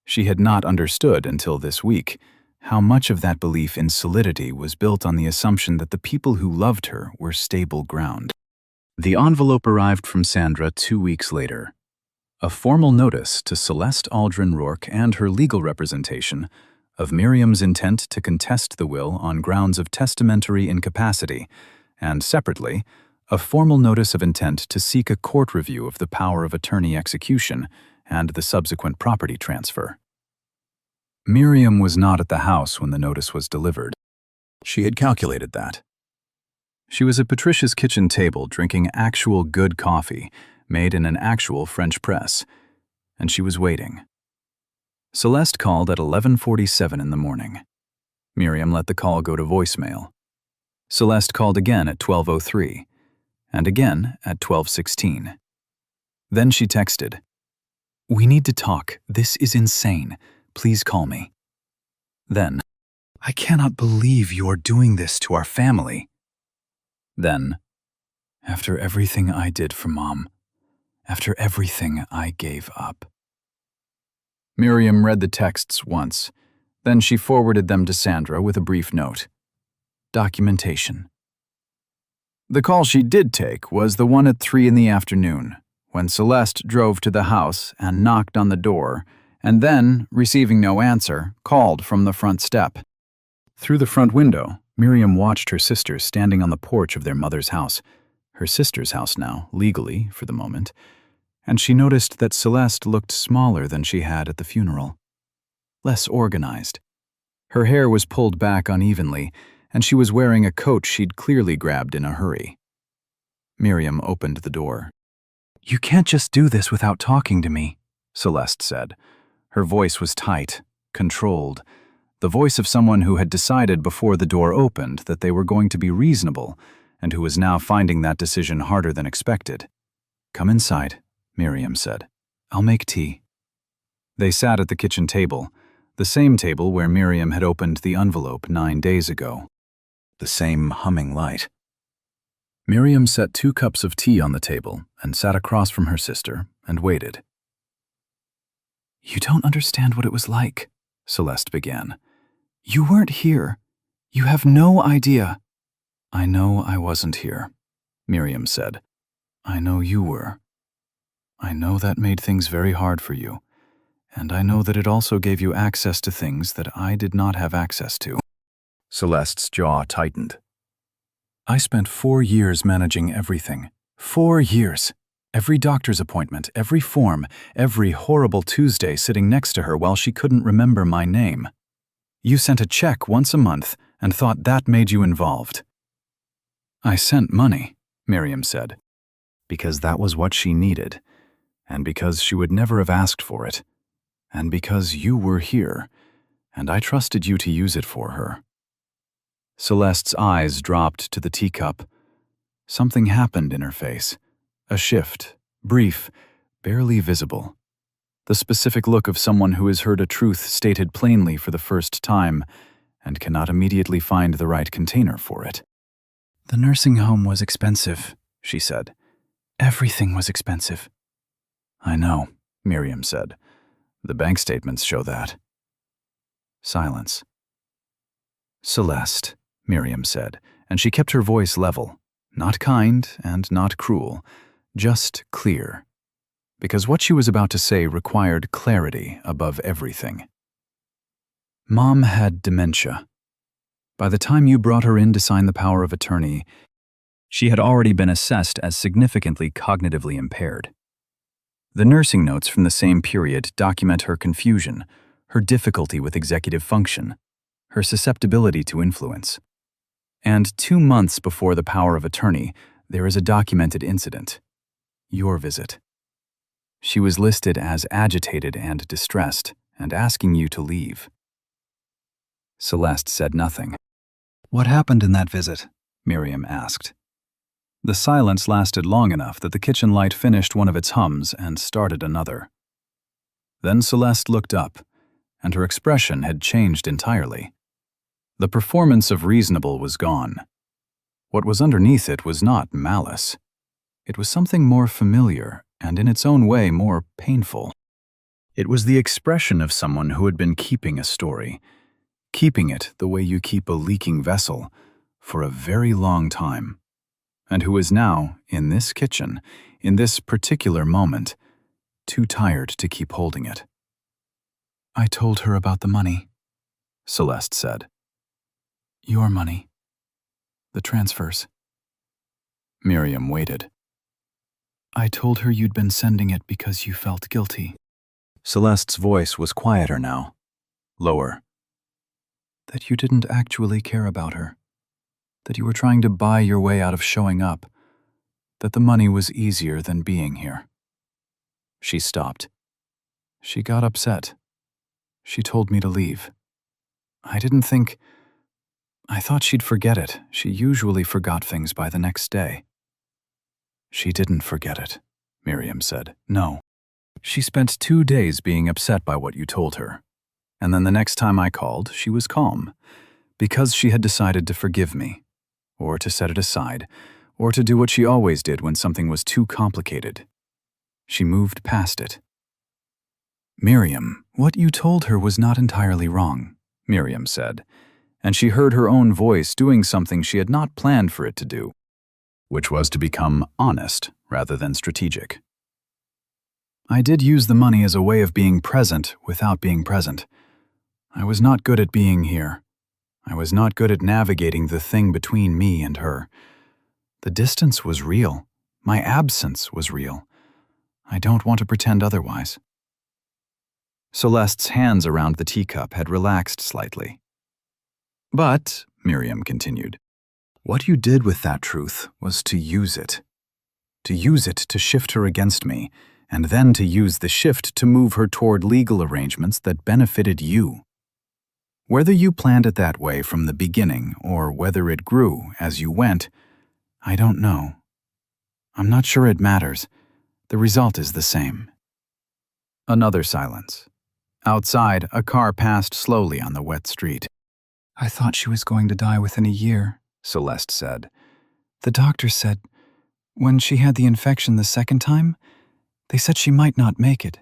She had not understood until this week how much of that belief in solidity was built on the assumption that the people who loved her were stable ground. The envelope arrived from Sandra 2 weeks later. A formal notice to Celeste Aldrin Rourke and her legal representation of Miriam's intent to contest the will on grounds of testamentary incapacity, and separately, a formal notice of intent to seek a court review of the power of attorney execution and the subsequent property transfer. Miriam was not at the house when the notice was delivered. She had calculated that. She was at Patricia's kitchen table drinking actual good coffee made in an actual French press, and she was waiting. Celeste called at 11:47 in the morning. Miriam let the call go to voicemail. Celeste called again at 12:03, and again at 12:16. Then she texted, "We need to talk. This is insane. Please call me." Then, "I cannot believe you are doing this to our family." Then, "After everything I did for Mom, after everything I gave up." Miriam read the texts once, then she forwarded them to Sandra with a brief note. Documentation. The call she did take was the one at 3 in the afternoon, when Celeste drove to the house and knocked on the door, and then, receiving no answer, called from the front step. Through the front window, Miriam watched her sisters standing on the porch of their mother's house, her sister's house now, legally, for the moment, and she noticed that Celeste looked smaller than she had at the funeral. Less organized. Her hair was pulled back unevenly, and she was wearing a coat she'd clearly grabbed in a hurry. Miriam opened the door. "You can't just do this without talking to me," Celeste said. Her voice was tight, controlled, the voice of someone who had decided before the door opened that they were going to be reasonable and who was now finding that decision harder than expected. "Come inside," Miriam said. "I'll make tea." They sat at the kitchen table, the same table where Miriam had opened the envelope 9 days ago. The same humming light. Miriam set 2 cups of tea on the table and sat across from her sister and waited. "You don't understand what it was like," Celeste began. "You weren't here. You have no idea." "I know I wasn't here," Miriam said. "I know you were. I know that made things very hard for you, and I know that it also gave you access to things that I did not have access to." Celeste's jaw tightened. "I spent 4 years managing everything. 4 years. Every doctor's appointment, every form, every horrible Tuesday sitting next to her while she couldn't remember my name. You sent a check once a month and thought that made you involved." "I sent money," Miriam said, "because that was what she needed, and because she would never have asked for it, and because you were here, and I trusted you to use it for her." Celeste's eyes dropped to the teacup. Something happened in her face. A shift, brief, barely visible. The specific look of someone who has heard a truth stated plainly for the first time and cannot immediately find the right container for it. "The nursing home was expensive," she said. "Everything was expensive." "I know," Miriam said. "The bank statements show that." Silence. "Celeste," Miriam said, and she kept her voice level, not kind and not cruel, just clear, because what she was about to say required clarity above everything. Mom had dementia. By the time you brought her in to sign the power of attorney, she had already been assessed as significantly cognitively impaired. The nursing notes from the same period document her confusion, her difficulty with executive function, her susceptibility to influence. And 2 months before the power of attorney, there is a documented incident. Your visit. She was listed as agitated and distressed and asking you to leave. Celeste said nothing. What happened in that visit? Miriam asked. The silence lasted long enough that the kitchen light finished one of its hums and started another. Then Celeste looked up, and her expression had changed entirely. The performance of reasonable was gone. What was underneath it was not malice. It was something more familiar and in its own way more painful. It was the expression of someone who had been keeping a story, keeping it the way you keep a leaking vessel, for a very long time, and who is now, in this kitchen, in this particular moment, too tired to keep holding it. I told her about the money, Celeste said. Your money. The transfers. Miriam waited. I told her you'd been sending it because you felt guilty. Celeste's voice was quieter now, lower. That you didn't actually care about her. That you were trying to buy your way out of showing up. That the money was easier than being here. She stopped. She got upset. She told me to leave. I thought she'd forget it. She usually forgot things by the next day. She didn't forget it, Miriam said. No. She spent 2 days being upset by what you told her. And then the next time I called, she was calm, because she had decided to forgive me, or to set it aside, or to do what she always did when something was too complicated. She moved past it. Miriam, what you told her was not entirely wrong, Miriam said, and she heard her own voice doing something she had not planned for it to do, which was to become honest rather than strategic. I did use the money as a way of being present without being present. I was not good at being here. I was not good at navigating the thing between me and her. The distance was real. My absence was real. I don't want to pretend otherwise. Celeste's hands around the teacup had relaxed slightly. But, Miriam continued, what you did with that truth was to use it. To use it to shift her against me, and then to use the shift to move her toward legal arrangements that benefited you. Whether you planned it that way from the beginning or whether it grew as you went, I don't know. I'm not sure it matters. The result is the same. Another silence. Outside, a car passed slowly on the wet street. I thought she was going to die within a year, Celeste said. The doctor said, when she had the infection the second time, they said she might not make it.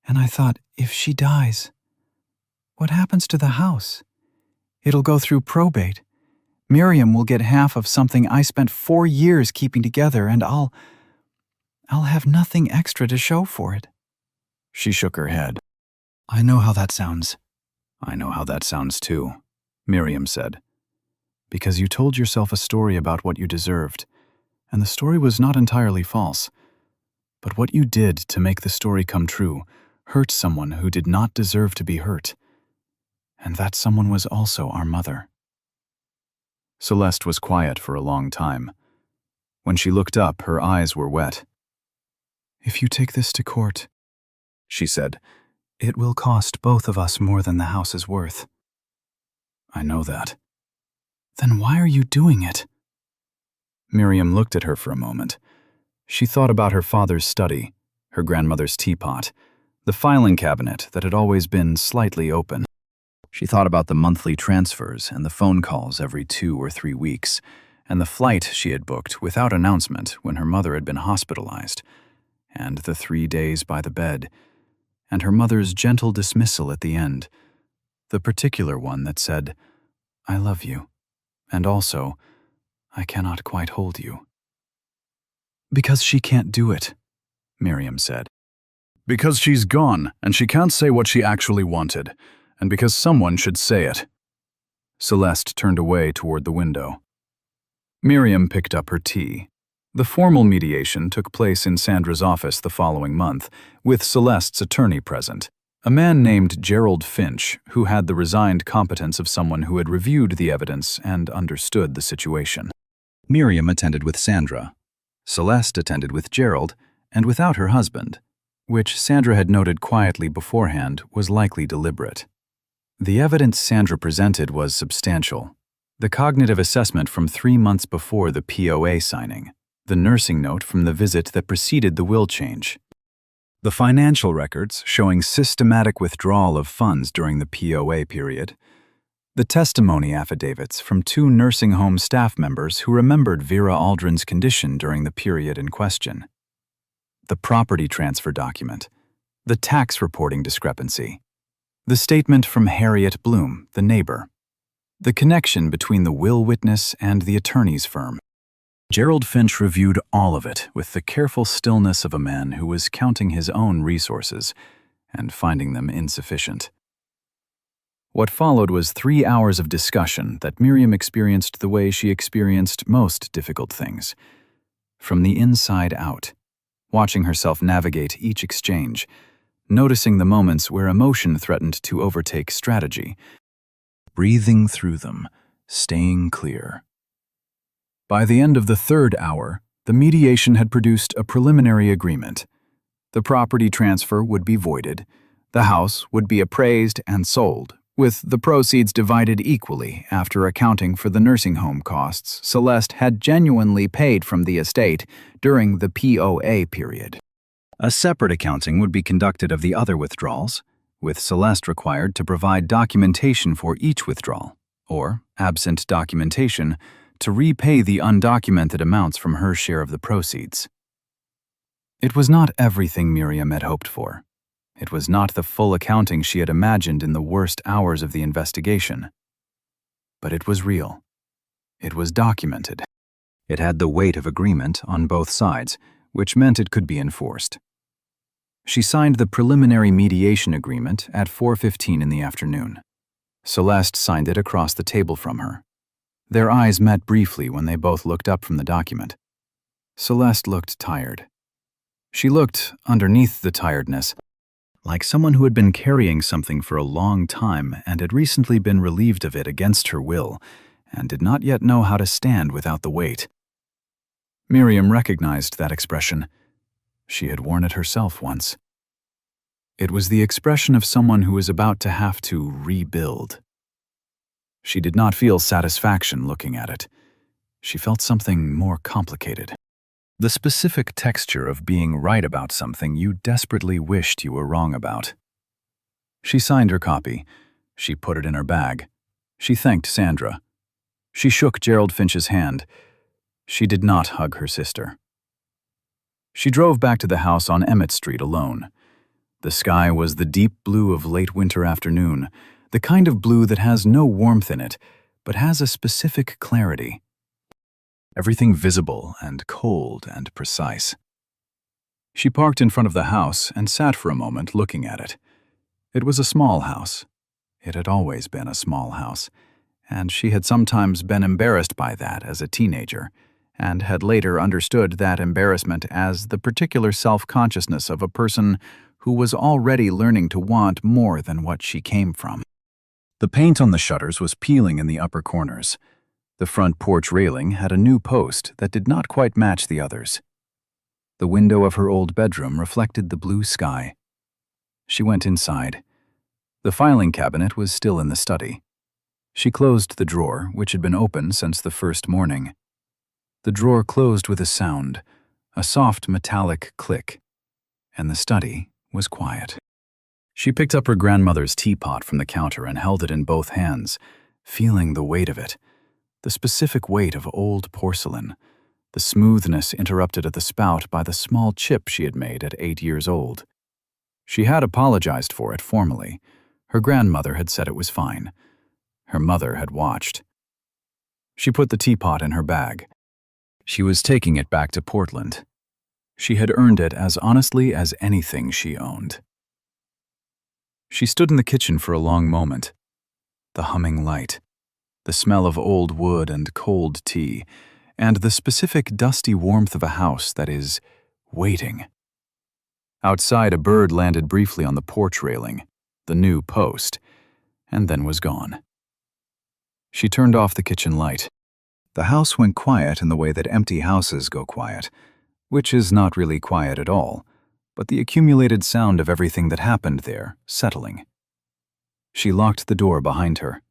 And I thought, if she dies, what happens to the house? It'll go through probate. Miriam will get half of something I spent 4 years keeping together, and I'll have nothing extra to show for it. She shook her head. I know how that sounds. I know how that sounds too, Miriam said. Because you told yourself a story about what you deserved, and the story was not entirely false. But what you did to make the story come true hurt someone who did not deserve to be hurt. And that someone was also our mother. Celeste was quiet for a long time. When she looked up, her eyes were wet. If you take this to court, she said, it will cost both of us more than the house is worth. I know that. Then why are you doing it? Miriam looked at her for a moment. She thought about her father's study, her grandmother's teapot, the filing cabinet that had always been slightly open. She thought about the monthly transfers and the phone calls every 2 or 3 weeks, and the flight she had booked without announcement when her mother had been hospitalized, and the 3 days by the bed, and her mother's gentle dismissal at the end, the particular one that said, I love you, and also, I cannot quite hold you. Because she can't do it, Miriam said. Because she's gone, and she can't say what she actually wanted, and because someone should say it. Celeste turned away toward the window. Miriam picked up her tea. The formal mediation took place in Sandra's office the following month, with Celeste's attorney present, a man named Gerald Finch, who had the resigned competence of someone who had reviewed the evidence and understood the situation. Miriam attended with Sandra. Celeste attended with Gerald, and without her husband, which Sandra had noted quietly beforehand was likely deliberate. The evidence Sandra presented was substantial. The cognitive assessment from 3 months before the POA signing, the nursing note from the visit that preceded the will change, the financial records showing systematic withdrawal of funds during the POA period, the testimony affidavits from 2 nursing home staff members who remembered Vera Aldrin's condition during the period in question, the property transfer document, the tax reporting discrepancy, the statement from Harriet Bloom, the neighbor, the connection between the will witness and the attorney's firm. Gerald Finch reviewed all of it with the careful stillness of a man who was counting his own resources and finding them insufficient. What followed was 3 hours of discussion that Miriam experienced the way she experienced most difficult things, from the inside out, watching herself navigate each exchange, noticing the moments where emotion threatened to overtake strategy, breathing through them, staying clear. By the end of the 3rd hour, the mediation had produced a preliminary agreement. The property transfer would be voided, the house would be appraised and sold, with the proceeds divided equally after accounting for the nursing home costs Celeste had genuinely paid from the estate during the POA period. A separate accounting would be conducted of the other withdrawals, with Celeste required to provide documentation for each withdrawal, or, absent documentation, to repay the undocumented amounts from her share of the proceeds. It was not everything Miriam had hoped for. It was not the full accounting she had imagined in the worst hours of the investigation. But it was real. It was documented. It had the weight of agreement on both sides, which meant it could be enforced. She signed the preliminary mediation agreement at 4:15 in the afternoon. Celeste signed it across the table from her. Their eyes met briefly when they both looked up from the document. Celeste looked tired. She looked, underneath the tiredness, like someone who had been carrying something for a long time and had recently been relieved of it against her will, and did not yet know how to stand without the weight. Miriam recognized that expression. She had worn it herself once. It was the expression of someone who is about to have to rebuild. She did not feel satisfaction looking at it. She felt something more complicated. The specific texture of being right about something you desperately wished you were wrong about. She signed her copy. She put it in her bag. She thanked Sandra. She shook Gerald Finch's hand. She did not hug her sister. She drove back to the house on Emmett Street alone. The sky was the deep blue of late winter afternoon, the kind of blue that has no warmth in it, but has a specific clarity. Everything visible and cold and precise. She parked in front of the house and sat for a moment looking at it. It was a small house. It had always been a small house, and she had sometimes been embarrassed by that as a teenager, and had later understood that embarrassment as the particular self-consciousness of a person who was already learning to want more than what she came from. The paint on the shutters was peeling in the upper corners. The front porch railing had a new post that did not quite match the others. The window of her old bedroom reflected the blue sky. She went inside. The filing cabinet was still in the study. She closed the drawer, which had been open since the first morning. The drawer closed with a sound, a soft metallic click, and the study was quiet. She picked up her grandmother's teapot from the counter and held it in both hands, feeling the weight of it, the specific weight of old porcelain, the smoothness interrupted at the spout by the small chip she had made at 8 years old. She had apologized for it formally. Her grandmother had said it was fine. Her mother had watched. She put the teapot in her bag. She was taking it back to Portland. She had earned it as honestly as anything she owned. She stood in the kitchen for a long moment. The humming light, the smell of old wood and cold tea, and the specific dusty warmth of a house that is waiting. Outside, a bird landed briefly on the porch railing, the new post, and then was gone. She turned off the kitchen light. The house went quiet in the way that empty houses go quiet, which is not really quiet at all, but the accumulated sound of everything that happened there settling. She locked the door behind her.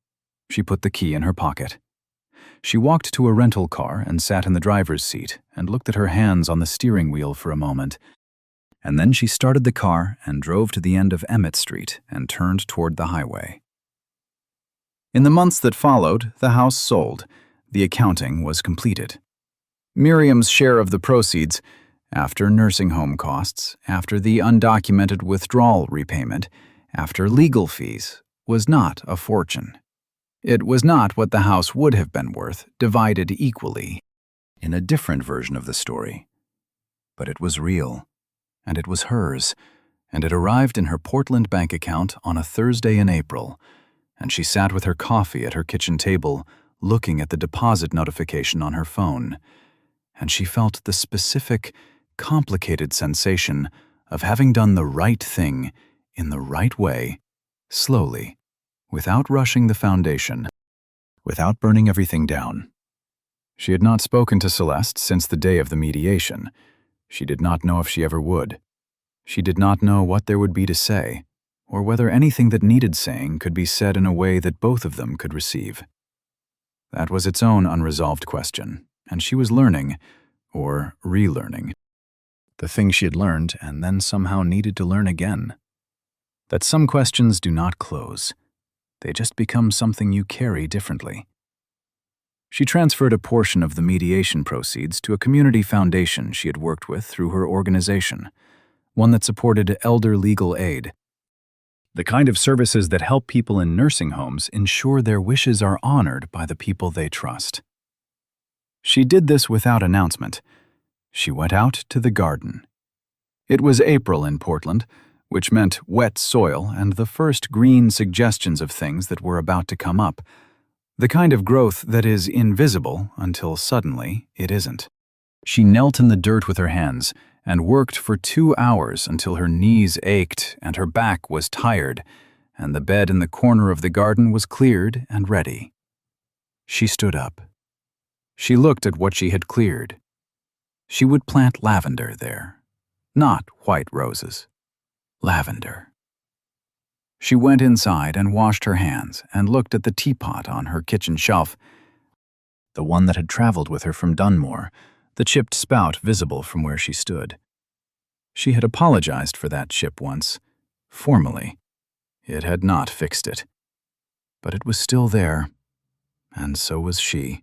She put the key in her pocket. She walked to a rental car and sat in the driver's seat and looked at her hands on the steering wheel for a moment. And then she started the car and drove to the end of Emmett Street and turned toward the highway. In the months that followed, the house sold. The accounting was completed. Miriam's share of the proceeds, after nursing home costs, after the undocumented withdrawal repayment, after legal fees, was not a fortune. It was not what the house would have been worth, divided equally, in a different version of the story. But it was real, and it was hers, and it arrived in her Portland bank account on a Thursday in April, and she sat with her coffee at her kitchen table, looking at the deposit notification on her phone, and she felt the specific, complicated sensation of having done the right thing in the right way, slowly, without rushing the foundation, without burning everything down. She had not spoken to Celeste since the day of the mediation. She did not know if she ever would. She did not know what there would be to say, or whether anything that needed saying could be said in a way that both of them could receive. That was its own unresolved question, and she was learning, or relearning, the thing she had learned and then somehow needed to learn again. That some questions do not close. They just become something you carry differently. She transferred a portion of the mediation proceeds to a community foundation she had worked with through her organization, one that supported elder legal aid, the kind of services that help people in nursing homes ensure their wishes are honored by the people they trust. She did this without announcement. She went out to the garden. It was April in Portland, which meant wet soil and the first green suggestions of things that were about to come up, the kind of growth that is invisible until suddenly it isn't. She knelt in the dirt with her hands and worked for 2 hours until her knees ached and her back was tired, and the bed in the corner of the garden was cleared and ready. She stood up. She looked at what she had cleared. She would plant lavender there, not white roses. Lavender. She went inside and washed her hands and looked at the teapot on her kitchen shelf, the one that had traveled with her from Dunmore, the chipped spout visible from where she stood. She had apologized for that chip once, formally. It had not fixed it. But it was still there, and so was she.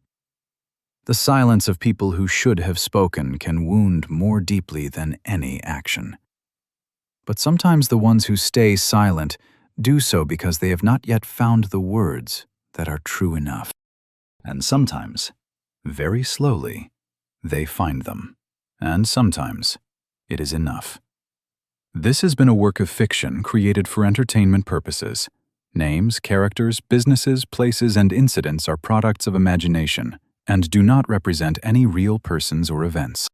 The silence of people who should have spoken can wound more deeply than any action. But sometimes the ones who stay silent do so because they have not yet found the words that are true enough. And sometimes, very slowly, they find them. And sometimes, it is enough. This has been a work of fiction created for entertainment purposes. Names, characters, businesses, places, and incidents are products of imagination and do not represent any real persons or events.